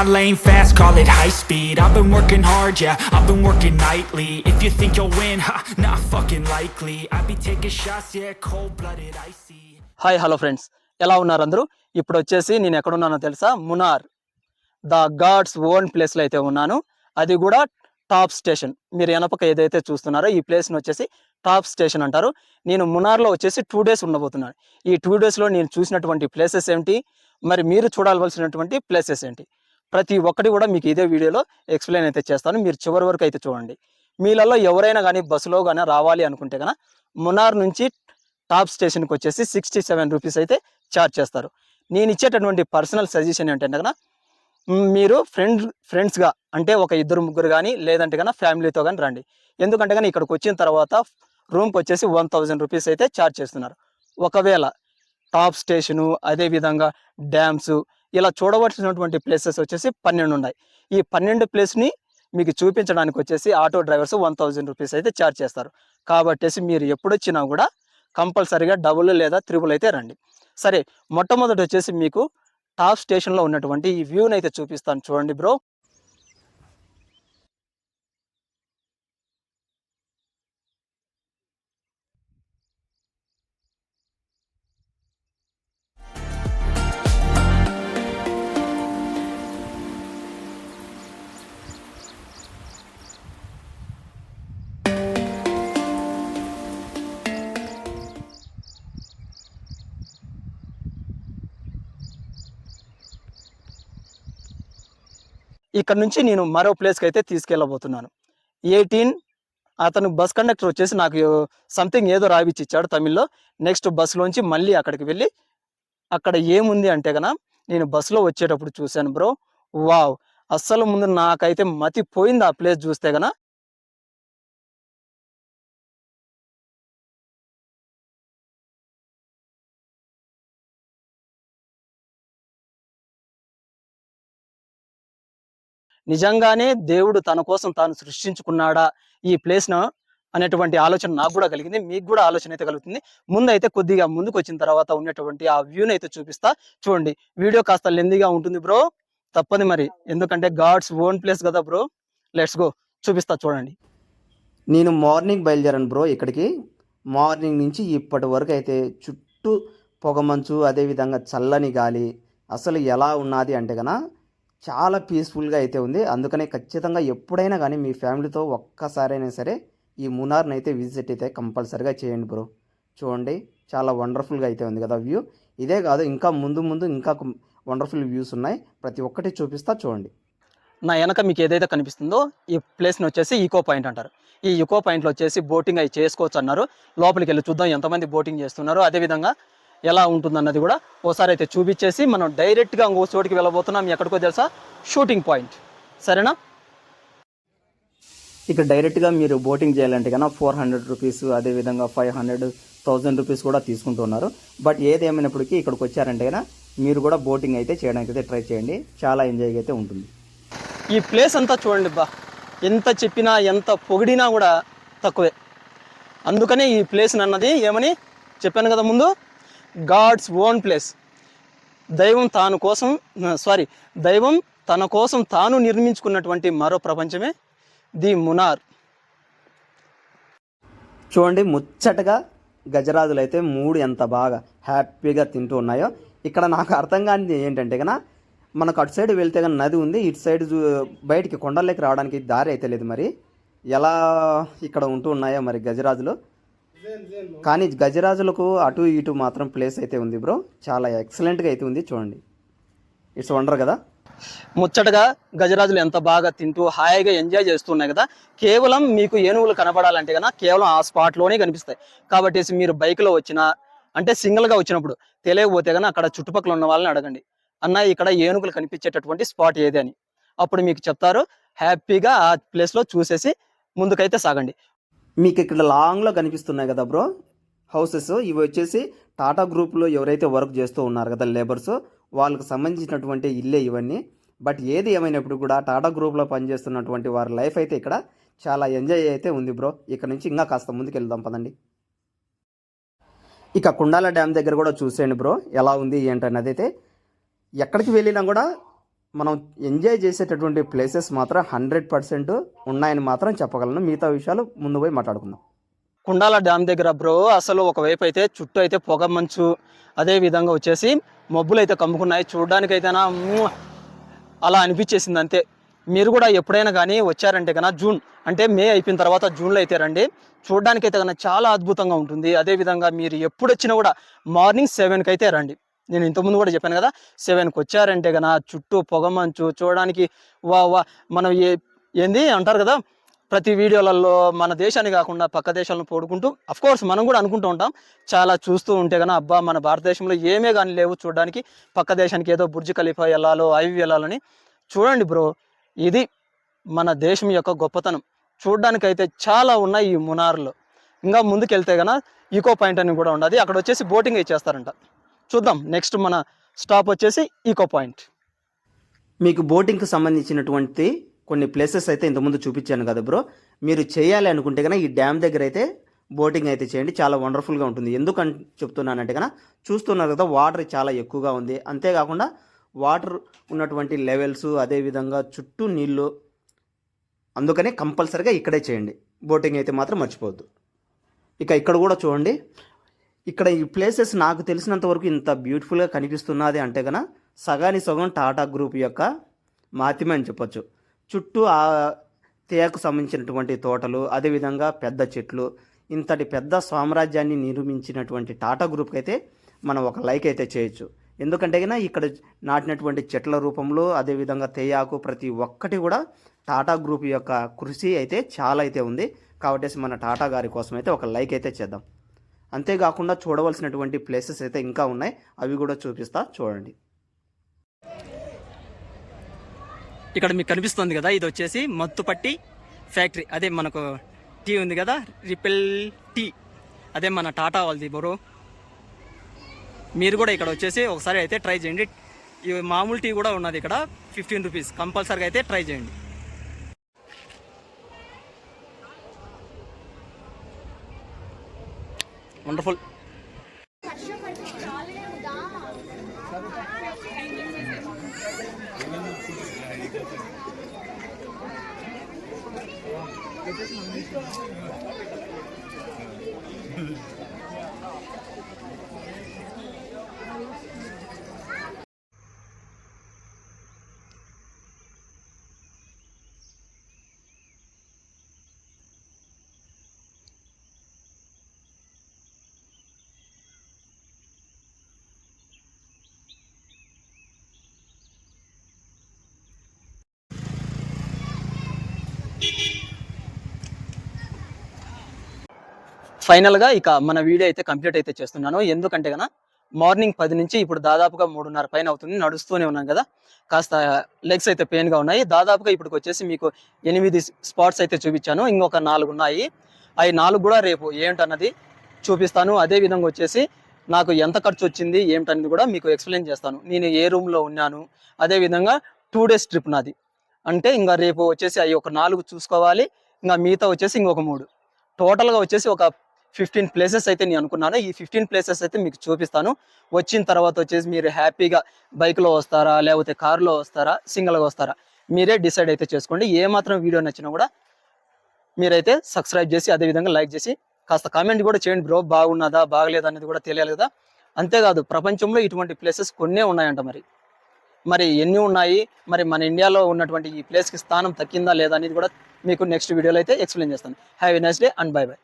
my lane fast, call it high speed. I've been working hard, yeah, I've been working nightly. If you think you'll win, ha, not fucking likely. I be taking shots, yeah, cold-blooded, icy. Hi hello friends, ఎలా ఉన్నారు అందరూ? ఇప్పుడు వచ్చేసి నేను ఎక్కడున్నానో తెలుసా? Munnar, the God's own ప్లేస్లో అయితే ఉన్నాను. అది కూడా టాప్ స్టేషన్. మీరు వెనపక ఏదైతే చూస్తున్నారో ఈ ప్లేస్ని వచ్చేసి టాప్ స్టేషన్ అంటారు. నేను మునార్లో వచ్చేసి 2 days ఉండబోతున్నాను. ఈ 2 daysలో నేను చూసినటువంటి ప్లేసెస్ ఏంటి, మరి మీరు చూడాల్సినటువంటి ప్లేసెస్ ఏంటి, ప్రతి ఒక్కటి కూడా మీకు ఇదే వీడియోలో ఎక్స్ప్లెయిన్ అయితే చేస్తాను. మీరు చివరి వరకు అయితే చూడండి. మీలలో ఎవరైనా కానీ బస్సులో కానీ రావాలి అనుకుంటే కనుక మునార్ నుంచి టాప్ స్టేషన్కి వచ్చేసి 67 రూపీస్ అయితే ఛార్జ్ చేస్తారు. నేను ఇచ్చేటటువంటి పర్సనల్ సజెషన్ ఏంటంటే కనుక మీరు ఫ్రెండ్స్గా అంటే ఒక 2-3 కానీ లేదంటే కనుక ఫ్యామిలీతో కానీ రండి. ఎందుకంటే కానీ ఇక్కడికి వచ్చిన తర్వాత రూమ్కి వచ్చేసి 1000 రూపీస్ అయితే ఛార్జ్ చేస్తున్నారు. ఒకవేళ టాప్ స్టేషను, అదేవిధంగా డ్యామ్స్, ఇలా చూడవలసినటువంటి ప్లేసెస్ వచ్చేసి 12 ఉన్నాయి. ఈ 12 ప్లేస్ని మీకు చూపించడానికి వచ్చేసి ఆటో డ్రైవర్స్ 1000 రూపీస్ అయితే ఛార్జ్ చేస్తారు. కాబట్టి మీరు ఎప్పుడు వచ్చినా కూడా కంపల్సరీగా డబుల్ లేదా త్రిబుల్ అయితే రండి. సరే, మొట్టమొదటి వచ్చేసి మీకు టాప్ స్టేషన్లో ఉన్నటువంటి ఈ వ్యూని అయితే చూపిస్తాను, చూడండి బ్రో. ఇక్కడ నుంచి నేను మరో ప్లేస్కి అయితే తీసుకెళ్ళబోతున్నాను. 18 అతను బస్ కండక్టర్ వచ్చేసి నాకు సంథింగ్ ఏదో రాయిచ్చి ఇచ్చాడు తమిళ్లో. నెక్స్ట్ బస్సులోంచి మళ్ళీ అక్కడికి వెళ్ళి అక్కడ ఏముంది అంటే కనుక నేను బస్సులో వచ్చేటప్పుడు చూశాను బ్రో. వావ్, అస్సలు ముందు నాకైతే మతి పోయింది ఆ ప్లేస్ చూస్తే కనుక. నిజంగానే దేవుడు తన కోసం తాను సృష్టించుకున్నాడా ఈ ప్లేస్ను అనేటువంటి ఆలోచన నాకు కూడా కలిగింది, మీకు కూడా ఆలోచన అయితే కలుగుతుంది. ముందైతే కొద్దిగా ముందుకు వచ్చిన తర్వాత ఉన్నటువంటి ఆ వ్యూని అయితే చూపిస్తా, చూడండి. వీడియో కాస్త లెందీగా ఉంటుంది బ్రో, తప్పని మరి, ఎందుకంటే గాడ్స్ ఓన్ ప్లేస్ కదా బ్రో. లెట్స్ గో, చూపిస్తా చూడండి. నేను మార్నింగ్ బయలుదేరాను బ్రో ఇక్కడికి. మార్నింగ్ నుంచి ఇప్పటి వరకు అయితే చుట్టూ పొగమంచు, అదేవిధంగా చల్లని గాలి, అసలు ఎలా ఉన్నది అంటే కన్నా చాలా పీస్ఫుల్గా అయితే ఉంది. అందుకనే ఖచ్చితంగా ఎప్పుడైనా కానీ మీ ఫ్యామిలీతో ఒక్కసారైనా సరే ఈ మునార్ని అయితే విజిట్ అయితే కంపల్సరీగా చేయండి బ్రో. చూడండి, చాలా వండర్ఫుల్గా అయితే ఉంది కదా వ్యూ. ఇదే కాదు, ఇంకా ముందు ముందు ఇంకా వండర్ఫుల్ వ్యూస్ ఉన్నాయి, ప్రతి ఒక్కటి చూపిస్తా చూడండి. నా వెనక మీకు ఏదైతే కనిపిస్తుందో ఈ ప్లేస్ని వచ్చేసి ఈకో పాయింట్ అంటారు. ఈ ఈకో పాయింట్లో వచ్చేసి బోటింగ్ అవి చేసుకోవచ్చు అన్నారు. లోపలికి వెళ్ళి చూద్దాం ఎంతమంది బోటింగ్ చేస్తున్నారు, అదేవిధంగా ఎలా ఉంటుందన్నది కూడా ఓసారి అయితే చూపించేసి మనం డైరెక్ట్గా ఇంకో చోటికి వెళ్ళబోతున్నాం. ఎక్కడికో తెలుసా? Shooting point. సరేనా? ఇక్కడ డైరెక్ట్గా మీరు బోటింగ్ చేయాలంటే కన్నా 400 రూపీస్, అదేవిధంగా 500, 1000 రూపీస్ కూడా తీసుకుంటున్నారు. బట్ ఏది ఏమైనప్పటికీ ఇక్కడికి వచ్చారంటే కన్నా మీరు కూడా బోటింగ్ అయితే చేయడానికి అయితే ట్రై చేయండి, చాలా ఎంజాయ్గా అయితే ఉంటుంది. ఈ ప్లేస్ అంతా చూడండి బా, ఎంత చెప్పినా ఎంత పొగిడినా కూడా తక్కువే. అందుకనే ఈ ప్లేస్ అన్నది ఏమని చెప్పాను కదా ముందు, గాడ్స్ ఓన్ ప్లేస్. దైవం తన కోసం తాను నిర్మించుకున్నటువంటి మరో ప్రపంచమే ది మునార్. చూడండి, ముచ్చటగా గజరాజులు అయితే 3 ఎంత బాగా హ్యాపీగా తింటూ ఉన్నాయో. ఇక్కడ నాకు అర్థం కానిది ఏంటంటే కన్నా మనకు అటు సైడ్ వెళ్తే కానీ నది ఉంది, ఇటు సైడ్ బయటికి కొండల్లోకి రావడానికి దారి అయితే లేదు. మరి ఎలా ఇక్కడ ఉంటూ ఉన్నాయో మరి గజరాజులు. కానీ గజరాజులకు అటు ఇటు మాత్రం ప్లేస్ అయితే ఉంది బ్రో, చాలా ఎక్సలెంట్గా అయితే ఉంది. చూడండి, ఇట్స్ వండర్ కదా. ముచ్చటగా గజరాజులు ఎంత బాగా తింటూ హాయిగా ఎంజాయ్ చేస్తున్నాయి కదా. కేవలం మీకు ఏనుగులు కనపడాలంటే కన్నా కేవలం ఆ స్పాట్లోనే కనిపిస్తాయి. కాబట్టి మీరు బైక్లో వచ్చినా అంటే సింగిల్గా వచ్చినప్పుడు తెలియకపోతే కన్నా అక్కడ చుట్టుపక్కల ఉన్న వాళ్ళని అడగండి, అన్న ఇక్కడ ఏనుగులు కనిపించేటటువంటి స్పాట్ ఏది అని. అప్పుడు మీకు చెప్తారు. హ్యాపీగా ఆ ప్లేస్లో చూసేసి ముందుకైతే సాగండి. మీకు ఇక్కడ లాంగ్లో కనిపిస్తున్నాయి కదా బ్రో హౌసెస్, ఇవి వచ్చేసి టాటా గ్రూప్లో ఎవరైతే వర్క్ చేస్తూ ఉన్నారు కదా లేబర్స్, వాళ్ళకు సంబంధించినటువంటి ఇల్లే ఇవన్నీ. బట్ ఏది ఏమైనప్పుడు కూడా టాటా గ్రూప్లో పనిచేస్తున్నటువంటి వారి లైఫ్ అయితే ఇక్కడ చాలా ఎంజాయ్ అయితే ఉంది బ్రో. ఇక్కడ నుంచి ఇంకా కాస్త ముందుకు వెళ్దాం పదండి. ఇక కుండాల డ్యామ్ దగ్గర కూడా చూసేయండి బ్రో ఎలా ఉంది ఏంటన్నది. అయితే ఎక్కడికి వెళ్ళినా కూడా మనం ఎంజాయ్ చేసేటటువంటి ప్లేసెస్ మాత్రం 100% ఉన్నాయని మాత్రం చెప్పగలను. మిగతా విషయాలు ముందు పోయి మాట్లాడుకుందాం. కుండాల డ్యామ్ దగ్గర బ్రో అసలు ఒకవైపు అయితే చుట్టూ అయితే పొగ మంచు, అదే విధంగా వచ్చేసి మబ్బులు అయితే కమ్ముకున్నాయి. చూడడానికైతేనా అలా అనిపించేసింది అంతే. మీరు కూడా ఎప్పుడైనా కానీ వచ్చారంటే కన్నా జూన్ అంటే మే అయిపోయిన తర్వాత జూన్లో అయితే రండి. చూడడానికైతే కన్నా చాలా అద్భుతంగా ఉంటుంది. అదేవిధంగా మీరు ఎప్పుడు వచ్చినా కూడా మార్నింగ్ 7కి అయితే రండి. నేను ఇంతకుముందు కూడా చెప్పాను కదా, 7కి వచ్చారంటే కన్నా చుట్టూ పొగమంచు చూడడానికి మనం ఏంది అంటారు కదా, ప్రతి వీడియోలలో మన దేశాన్ని కాకుండా పక్క దేశాలను పోడుకుంటూ కోర్స్ మనం కూడా అనుకుంటూ ఉంటాం. చాలా చూస్తూ ఉంటే కన్నా అబ్బా మన భారతదేశంలో ఏమే కానీ లేవు చూడడానికి, పక్క దేశానికి ఏదో బుర్జ్ ఖలీఫా వెళ్ళాలో అవి వెళ్ళాలని. చూడండి బ్రో, ఇది మన దేశం యొక్క గొప్పతనం. చూడడానికైతే చాలా ఉన్నాయి ఈ మునార్లో. ఇంకా ముందుకు వెళ్తే కన్నా ఈకో పాయింట్ అని కూడా ఉన్నది, అక్కడ వచ్చేసి బోటింగ్ ఇచ్చేస్తారంట. చూద్దాం. నెక్స్ట్ మన స్టాప్ వచ్చేసి ఈకో పాయింట్. మీకు బోటింగ్కి సంబంధించినటువంటి కొన్ని ప్లేసెస్ అయితే ఇంతకుముందు చూపించాను కదా బ్రో. మీరు చేయాలి అనుకుంటే కన్నా ఈ డ్యామ్ దగ్గర అయితే బోటింగ్ అయితే చేయండి. చాలా వండర్ఫుల్గా ఉంటుంది. ఎందుకని చెప్తున్నానంటే కన్నా చూస్తున్నారు కదా, వాటర్ చాలా ఎక్కువగా ఉంది. అంతేకాకుండా వాటర్ ఉన్నటువంటి లెవెల్స్, అదేవిధంగా చుట్టూ నీళ్ళు, అందుకనే కంపల్సరీగా ఇక్కడే చేయండి. బోటింగ్ అయితే మాత్రం మర్చిపోవద్దు. ఇక ఇక్కడ కూడా చూడండి, ఇక్కడ ఈ ప్లేసెస్ నాకు తెలిసినంత వరకు ఇంత బ్యూటిఫుల్గా కనిపిస్తున్నది అంటే కన్నా సగానికి సగం టాటా గ్రూప్ యొక్క మాత్రమే అని చెప్పొచ్చు. చుట్టూ ఆ తేయాకు సంబంధించినటువంటి తోటలు, అదేవిధంగా పెద్ద చెట్లు, ఇంతటి పెద్ద సామ్రాజ్యాన్ని నిర్మించినటువంటి టాటా గ్రూప్కి అయితే మనం ఒక లైక్ అయితే చేయొచ్చు. ఎందుకంటే కన్నా ఇక్కడ నాటినటువంటి చెట్ల రూపంలో, అదేవిధంగా తేయాకు ప్రతి ఒక్కటి కూడా టాటా గ్రూప్ యొక్క కృషి అయితే చాలా అయితే ఉంది. కాబట్టి మన టాటా గారి కోసం అయితే ఒక లైక్ అయితే చేద్దాం. అంతేకాకుండా చూడవలసినటువంటి ప్లేసెస్ అయితే ఇంకా ఉన్నాయి, అవి కూడా చూపిస్తా చూడండి. ఇక్కడ మీకు కనిపిస్తుంది కదా, ఇది వచ్చేసి మత్తుపట్టి ఫ్యాక్టరీ. అదే మనకు టీ ఉంది కదా, రిపెల్ టీ, అదే మన టాటా వాళ్ళది బ్రో. మీరు కూడా ఇక్కడ వచ్చేసి ఒకసారి అయితే ట్రై చేయండి. ఈ మామూలు టీ కూడా ఉన్నది ఇక్కడ, 15 రూపీస్. కంపల్సరీగా అయితే ట్రై చేయండి. వండర్ఫుల్. ఫైనల్గా ఇక మన వీడియో అయితే కంప్లీట్ అయితే చేస్తున్నాను. ఎందుకంటే కన్నా మార్నింగ్ 10 నుంచి ఇప్పుడు దాదాపుగా 3:30 పైన అవుతుంది. నడుస్తూనే ఉన్నాం కదా, కాస్త లెగ్స్ అయితే పెయిన్గా ఉన్నాయి. దాదాపుగా ఇప్పటికి వచ్చేసి మీకు 8 స్పాట్స్ అయితే చూపించాను. ఇంకొక 4 ఉన్నాయి. అవి 4 కూడా రేపు ఏంటన్నది చూపిస్తాను. అదేవిధంగా వచ్చేసి నాకు ఎంత ఖర్చు వచ్చింది ఏమిటనేది కూడా మీకు ఎక్స్ప్లెయిన్ చేస్తాను. నేను ఏ రూమ్లో ఉన్నాను, అదేవిధంగా 2 డేస్ ట్రిప్ నాది. అంటే ఇంకా రేపు వచ్చేసి అవి ఒక 4 చూసుకోవాలి, ఇంకా మిగతా వచ్చేసి ఇంకొక 3. టోటల్గా వచ్చేసి ఒక 15 ప్లేసెస్ అయితే నేను అనుకున్నాను. ఈ 15 ప్లేసెస్ అయితే మీకు చూపిస్తాను. వచ్చిన తర్వాత వచ్చేసి మీరు హ్యాపీగా బైక్లో వస్తారా, లేకపోతే కారులో వస్తారా, సింగిల్గా వస్తారా, మీరే డిసైడ్ అయితే చేసుకోండి. ఏ మాత్రం వీడియో నచ్చినా కూడా మీరైతే సబ్స్క్రైబ్ చేసి, అదేవిధంగా లైక్ చేసి, కాస్త కామెంట్ కూడా చేయండి బ్రో, బాగున్నదా బాగలేదా అనేది కూడా తెలియాలి కదా. అంతేకాదు, ప్రపంచంలో ఇటువంటి ప్లేసెస్ కొన్నే ఉన్నాయంట. మరి ఎన్ని ఉన్నాయి, మరి మన ఇండియాలో ఉన్నటువంటి ఈ ప్లేస్కి స్థానం తక్కిందా లేదా అనేది కూడా మీకు నెక్స్ట్ వీడియోలో అయితే ఎక్స్ప్లెయిన్ చేస్తాను. Have a nice day and by by.